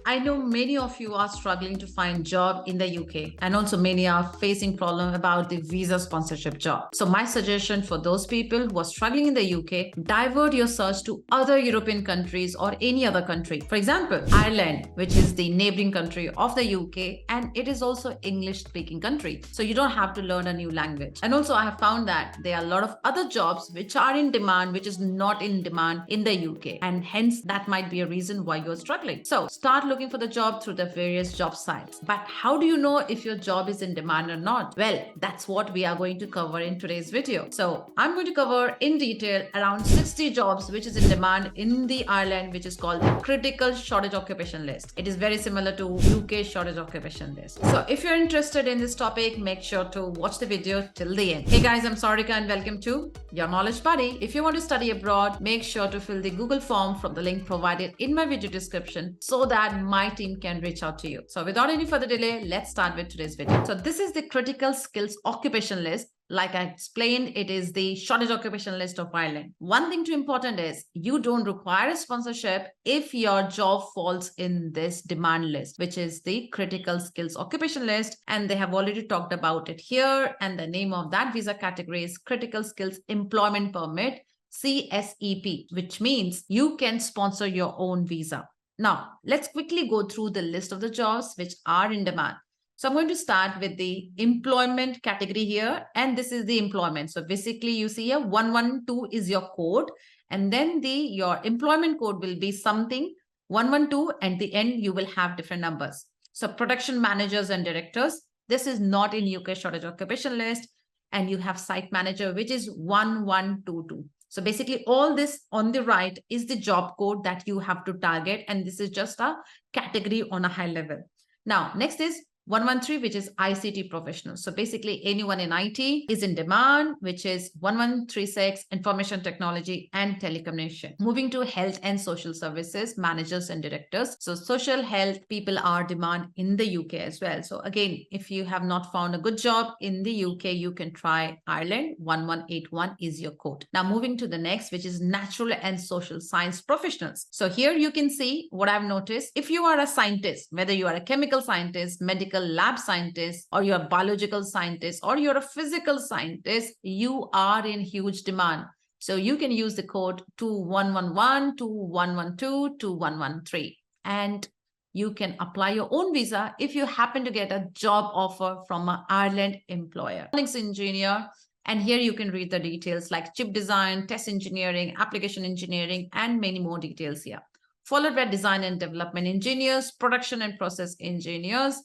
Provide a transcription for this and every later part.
I know many of you are struggling to find job in the UK, and also many are facing problem about the visa sponsorship job. So my suggestion for those people who are struggling in the UK, divert your search to other European countries or any other country. For example, Ireland, which is the neighboring country of the UK, and it is also English speaking country. So you don't have to learn a new language. And also I have found that there are a lot of other jobs which are in demand, which is not in demand in the UK. And hence that might be a reason why you're struggling. So start looking for the job through the various job sites. But how do you know if your job is in demand or not? Well, that's what we are going to cover in today's video. So I'm going to cover in detail around 60 jobs which is in demand in the Ireland, which is called the critical shortage occupation list. It is very similar to UK shortage occupation list. So if you're interested in this topic, make sure to watch the video till the end. Hey guys, I'm Sarika and welcome to Your Knowledge Buddy. If you want to study abroad, make sure to fill the Google form from the link provided in my video description so that my team can reach out to you. So without any further delay, let's start with today's video. So this is the critical skills occupation list. Like I explained, it is the shortage occupation list of Ireland. One thing too important is you don't require a sponsorship if your job falls in this demand list, which is the critical skills occupation list. And they have already talked about it here. And the name of that visa category is critical skills employment permit, CSEP, which means you can sponsor your own visa. Now, let's quickly go through the list of the jobs which are in demand. So I'm going to start with the employment category here, and this is the employment. So basically you see here 112 is your code, and then your employment code will be something 112, and the end you will have different numbers. So production managers and directors, this is not in UK shortage occupation list, and you have site manager, which is 1122. So basically all this on the right is the job code that you have to target, and this is just a category on a high level. Now, next is 113, which is ICT professionals. So basically anyone in IT is in demand, which is 1136, information technology and telecommunication. Moving to health and social services, managers and directors. So social health people are demand in the UK as well. So again, if you have not found a good job in the UK, you can try Ireland. 1181 is your code. Now moving to the next, which is natural and social science professionals. So here you can see what I've noticed. If you are a scientist, whether you are a chemical scientist, medical lab scientist, or you're a biological scientist, or you're a physical scientist, you are in huge demand. So you can use the code 2111, 2112, 2113, and you can apply your own visa if you happen to get a job offer from an Ireland employer. Engineer, and here you can read the details like chip design, test engineering, application engineering, and many more details here. Followed by design and development engineers, production and process engineers,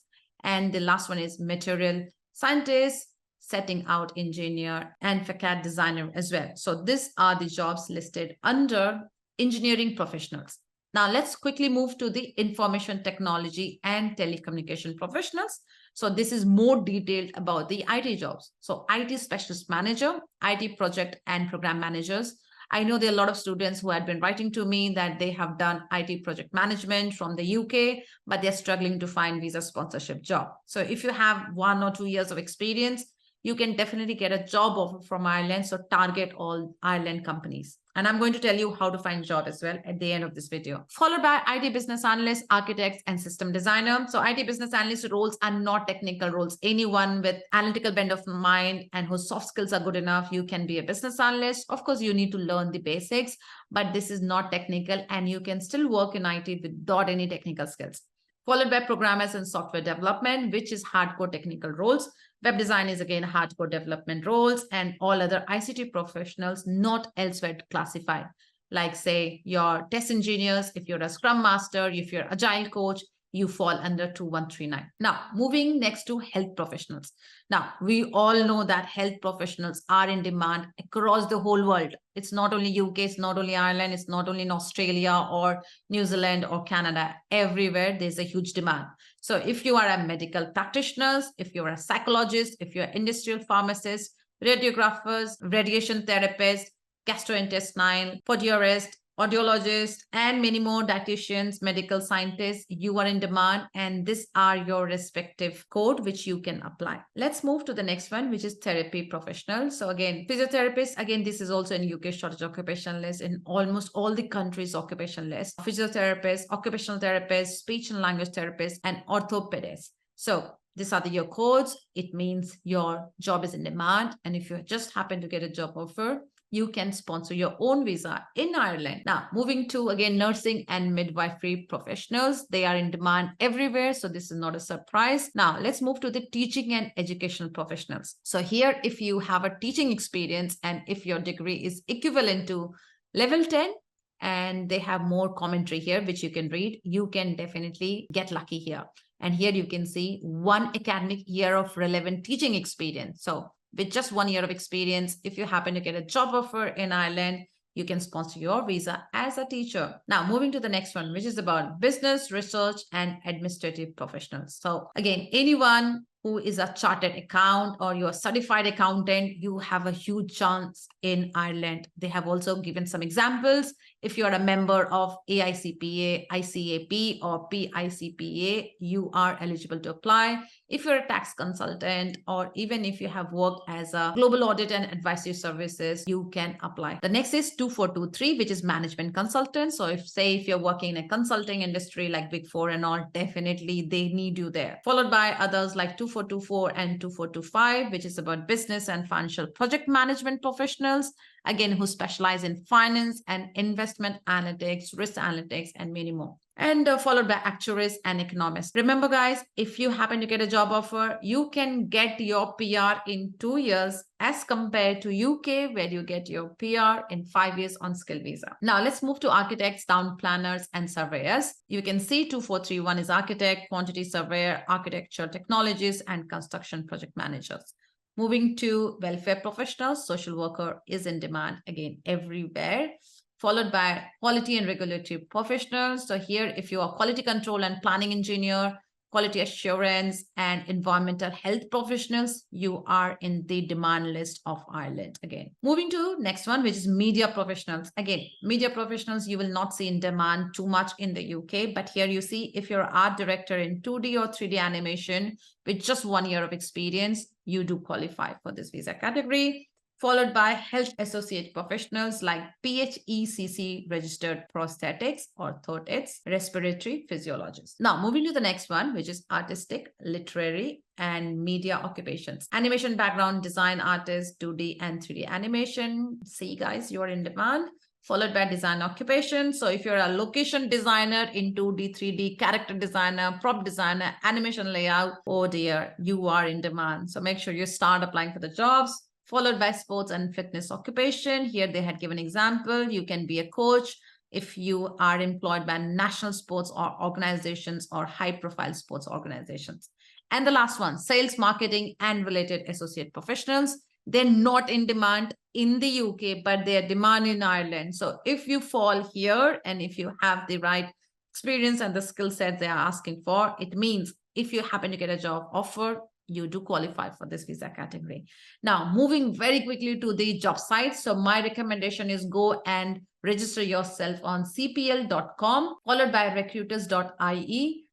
and the last one is material scientist, setting out engineer, and facade designer as well. So these are the jobs listed under engineering professionals. Now let's quickly move to the information technology and telecommunication professionals. So this is more detailed about the IT jobs. So IT specialist manager, IT project and program managers. I know there are a lot of students who had been writing to me that they have done IT project management from the UK, but they're struggling to find visa sponsorship job. So if you have 1 or 2 years of experience, you can definitely get a job offer from Ireland. So target all Ireland companies. And I'm going to tell you how to find job as well at the end of this video. Followed by IT business analyst, architects, and system designer. So IT business analyst roles are not technical roles. Anyone with analytical bent of mind and whose soft skills are good enough, you can be a business analyst. Of course, you need to learn the basics, but this is not technical and you can still work in IT without any technical skills. Followed by programmers and software development, which is hardcore technical roles. Web design is again hardcore development roles, and all other ICT professionals not elsewhere classified. Like say your test engineers, if you're a scrum master, if you're agile coach, you fall under 2139. Now, moving next to health professionals. Now, we all know that health professionals are in demand across the whole world. It's not only UK, it's not only Ireland, it's not only in Australia or New Zealand or Canada. Everywhere there's a huge demand. So if you are a medical practitioner, if you're a psychologist, if you're an industrial pharmacist, radiographers, radiation therapists, gastrointestinal, podiatrist, audiologists, and many more dietitians, medical scientists. You are in demand, and these are your respective code which you can apply. Let's move to the next one, which is therapy professionals. So again, physiotherapists, again, this is also in UK shortage occupation list, in almost all the countries occupation list. Physiotherapists, occupational therapists, speech and language therapists, and orthopedists. So these are your codes. It means your job is in demand. And if you just happen to get a job offer, you can sponsor your own visa in Ireland. Now, moving to, again, nursing and midwifery professionals. They are in demand everywhere, so this is not a surprise. Now, let's move to the teaching and educational professionals. So here, if you have a teaching experience and if your degree is equivalent to level 10, and they have more commentary here, which you can read, you can definitely get lucky here. And here you can see 1 academic year of relevant teaching experience. So with just 1 year of experience, if you happen to get a job offer in Ireland, you can sponsor your visa as a teacher. Now, moving to the next one, which is about business, research, and administrative professionals. So again, anyone who is a chartered accountant or you're a certified accountant, you have a huge chance in Ireland. They have also given some examples. If you're a member of AICPA, ICAP, or PICPA, you are eligible to apply. If you're a tax consultant, or even if you have worked as a global audit and advisory services, you can apply. The next is 2423, which is management consultant. So if you're working in a consulting industry like Big Four and all, definitely they need you there. Followed by others like 2424 and 2425, which is about business and financial project management professionals, again, who specialize in finance and investment analytics, risk analytics, and many more. And followed by actuaries and economists. Remember, guys, if you happen to get a job offer, you can get your PR in 2 years as compared to UK, where you get your PR in 5 years on skill visa. Now, let's move to architects, town planners, and surveyors. You can see 2431 is architect, quantity surveyor, architecture technologists, and construction project managers. Moving to welfare professionals, social worker is in demand, again, everywhere. Followed by quality and regulatory professionals. So here, if you are quality control and planning engineer, quality assurance, and environmental health professionals, you are in the demand list of Ireland again. Moving to next one, which is media professionals. Again, media professionals, you will not see in demand too much in the UK, but here you see if you're an art director in 2D or 3D animation with just 1 year of experience, you do qualify for this visa category. Followed by health associate professionals like PHECC registered prosthetics, orthotists, respiratory physiologists. Now, moving to the next one, which is artistic, literary, and media occupations. Animation background, design artist, 2D and 3D animation. See, guys, you're in demand. Followed by design occupation. So if you're a location designer in 2D, 3D, character designer, prop designer, animation layout, oh dear, you are in demand. So make sure you start applying for the jobs. Followed by sports and fitness occupation. Here they had given example. You can be a coach if you are employed by national sports or organizations or high-profile sports organizations. And the last one, sales, marketing, and related associate professionals. They're not in demand in the UK, but they are demand in Ireland. So if you fall here and if you have the right experience and the skill set they are asking for, it means if you happen to get a job offer, you do qualify for this visa category. Now, moving very quickly to the job sites. So my recommendation is go and register yourself on cpl.com, followed by recruiters.ie.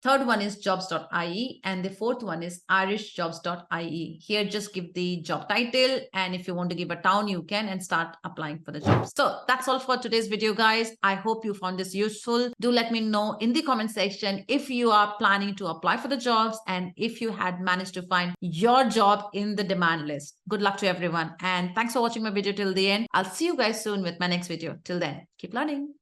Third one is jobs.ie, and the fourth one is irishjobs.ie. Here, just give the job title, and if you want to give a town, you can, and start applying for the jobs. So that's all for today's video, guys. I hope you found this useful. Do let me know in the comment section if you are planning to apply for the jobs and if you had managed to find your job in the demand list. Good luck to everyone, and thanks for watching my video till the end. I'll see you guys soon with my next video. Till then, keep learning.